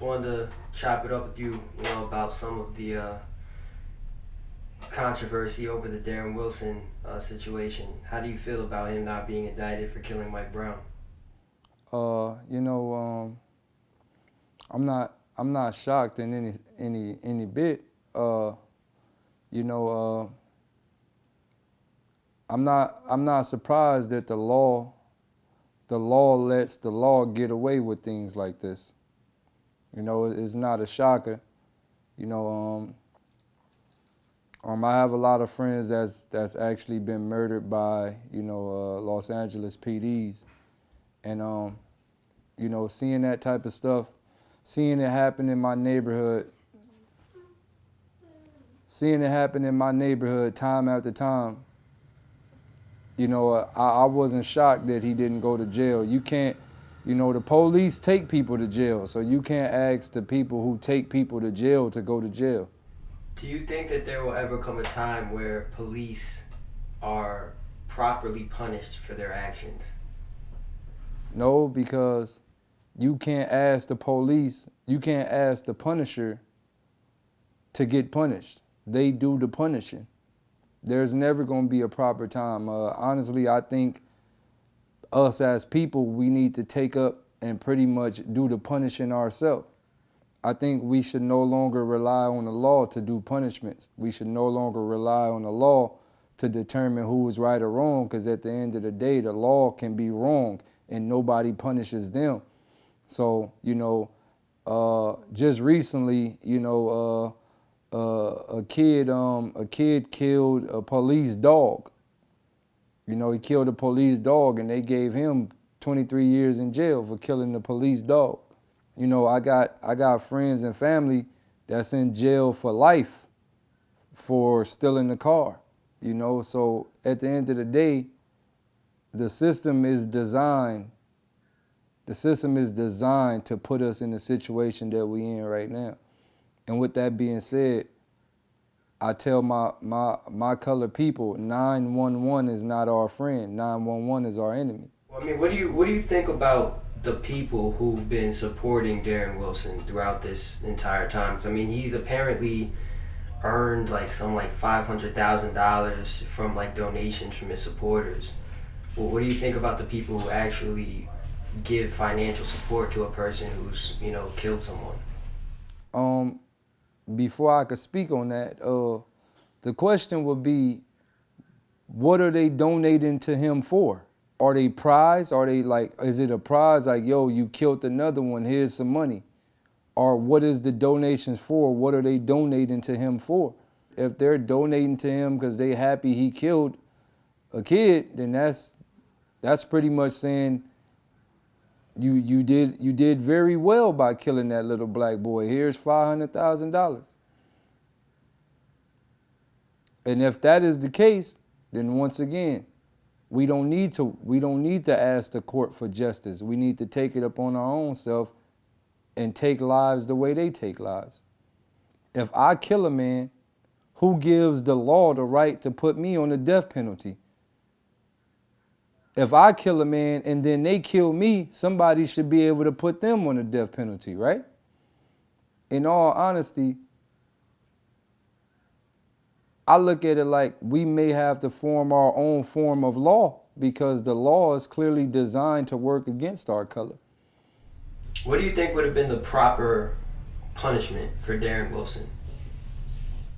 wanted to chop it up with you, about some of the controversy over the Darren Wilson situation. How do you feel about him not being indicted for killing Mike Brown? I'm not shocked in any bit. I'm not surprised that the law lets the law get away with things like this. It's not a shocker. I have a lot of friends that's actually been murdered by Los Angeles PDs, and seeing that type of stuff, seeing it happen in my neighborhood time after time. I wasn't shocked that he didn't go to jail. You can't, the police take people to jail, so you can't ask the people who take people to jail to go to jail. Do you think that there will ever come a time where police are properly punished for their actions? No, because you can't ask the punisher to get punished. They do the punishing. There's never going to be a proper time. Honestly, I think us as people, we need to take up and pretty much do the punishing ourselves. I think we should no longer rely on the law to do punishments. We should no longer rely on the law to determine who is right or wrong, because at the end of the day, the law can be wrong and nobody punishes them. So, just recently, a kid killed a police dog. He killed a police dog and they gave him 23 years in jail for killing the police dog. I got friends and family that's in jail for life for stealing the car. So at the end of the day, the system is designed to put us in the situation that we in right now. And with that being said, I tell my colored people, 911 is not our friend. 911 is our enemy. Well, what do you think about the people who've been supporting Darren Wilson throughout this entire time? 'Cause, he's apparently earned some $500,000 from donations from his supporters. Well, what do you think about the people who actually give financial support to a person who's killed someone? Before I could speak on that, the question would be, what are they donating to him for? Are they prize? Are they is it a prize yo, you killed another one, here's some money? Or what is the donations for? What are they donating to him for? If they're donating to him because they happy he killed a kid, then that's pretty much saying you did very well by killing that little black boy. Here's $500,000. And if that is the case, then once again, we don't need to ask the court for justice. We need to take it upon our own self and take lives the way they take lives. If I kill a man, who gives the law the right to put me on the death penalty? If I kill a man and then they kill me, somebody should be able to put them on the death penalty, right? In all honesty, I look at it like we may have to form our own form of law because the law is clearly designed to work against our color. What do you think would have been the proper punishment for Darren Wilson?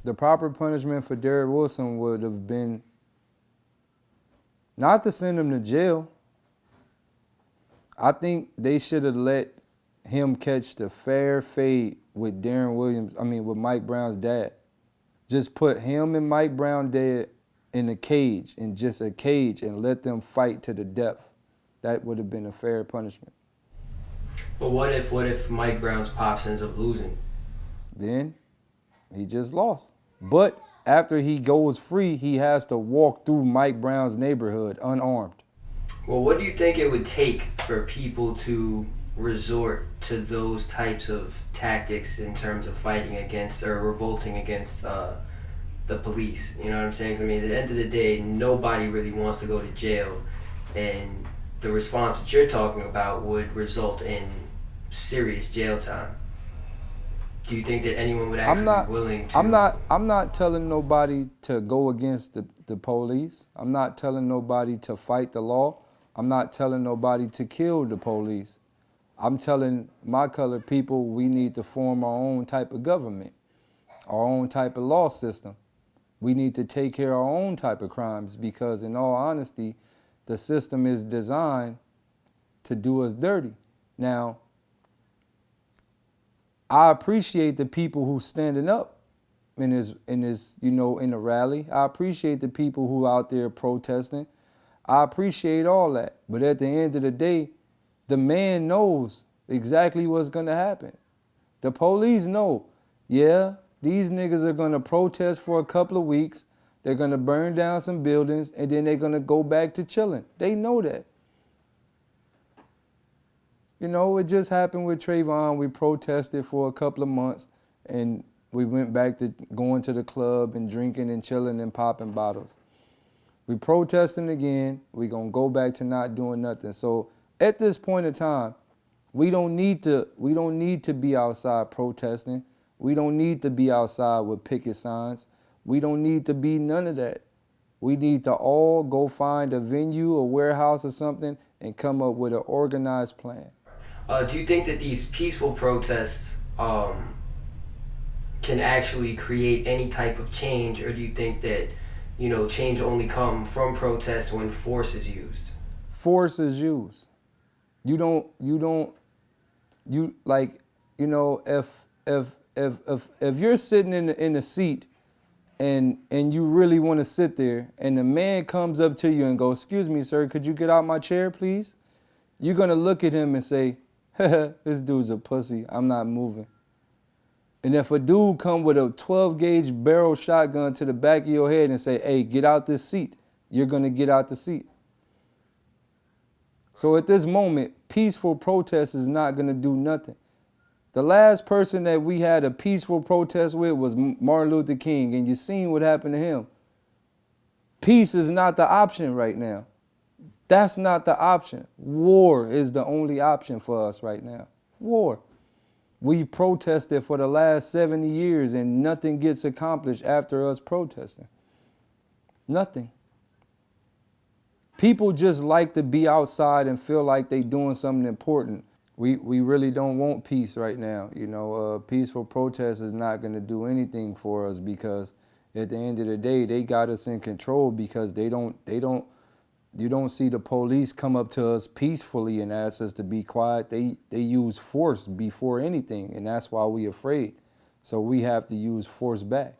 The proper punishment for Darren Wilson would have been not to send him to jail. I think they should have let him catch the fair fate with with Mike Brown's dad. Just put him and Mike Brown dead in a cage, and let them fight to the death. That would have been a fair punishment. But what if Mike Brown's pops ends up losing? Then he just lost. But after he goes free, he has to walk through Mike Brown's neighborhood unarmed. Well, what do you think it would take for people to resort to those types of tactics in terms of fighting against or revolting against the police? You know what I'm saying? At the end of the day, nobody really wants to go to jail, and the response that you're talking about would result in serious jail time. Do you think that anyone would actually be willing to? I'm not telling nobody to go against the police. I'm not telling nobody to fight the law. I'm not telling nobody to kill the police. I'm telling my colored people we need to form our own type of government, our own type of law system. We need to take care of our own type of crimes because in all honesty, the system is designed to do us dirty. Now, I appreciate the people who standing up in this, in the rally. I appreciate the people who out there protesting. I appreciate all that. But at the end of the day, the man knows exactly what's gonna happen. The police know, yeah, these niggas are gonna protest for a couple of weeks. They're gonna burn down some buildings and then they're gonna go back to chilling. They know that. You know, it just happened with Trayvon. We protested for a couple of months and we went back to going to the club and drinking and chilling and popping bottles. We protesting again. We gonna go back to not doing nothing. So at this point in time, we don't need to be outside protesting. We don't need to be outside with picket signs. We don't need to be none of that. We need to all go find a venue, a warehouse or something and come up with an organized plan. Do you think that these peaceful protests can actually create any type of change, or do you think that, change only come from protests when force is used? Force is used. If you're sitting in a seat and you really want to sit there and the man comes up to you and goes, "Excuse me, sir, could you get out my chair, please?" You're going to look at him and say, "This dude's a pussy. I'm not moving." And if a dude come with a 12 gauge barrel shotgun to the back of your head and say, "Hey, get out this seat," you're going to get out the seat. So at this moment, peaceful protest is not going to do nothing. The last person that we had a peaceful protest with was Martin Luther King, and you seen what happened to him. Peace is not the option right now. That's not the option. War is the only option for us right now. War. We protested for the last 70 years and nothing gets accomplished after us protesting. Nothing. People just like to be outside and feel like they doing something important. We really don't want peace right now. Peaceful protest is not going to do anything for us because at the end of the day, they got us in control because you don't see the police come up to us peacefully and ask us to be quiet. They use force before anything, and that's why we're afraid. So we have to use force back.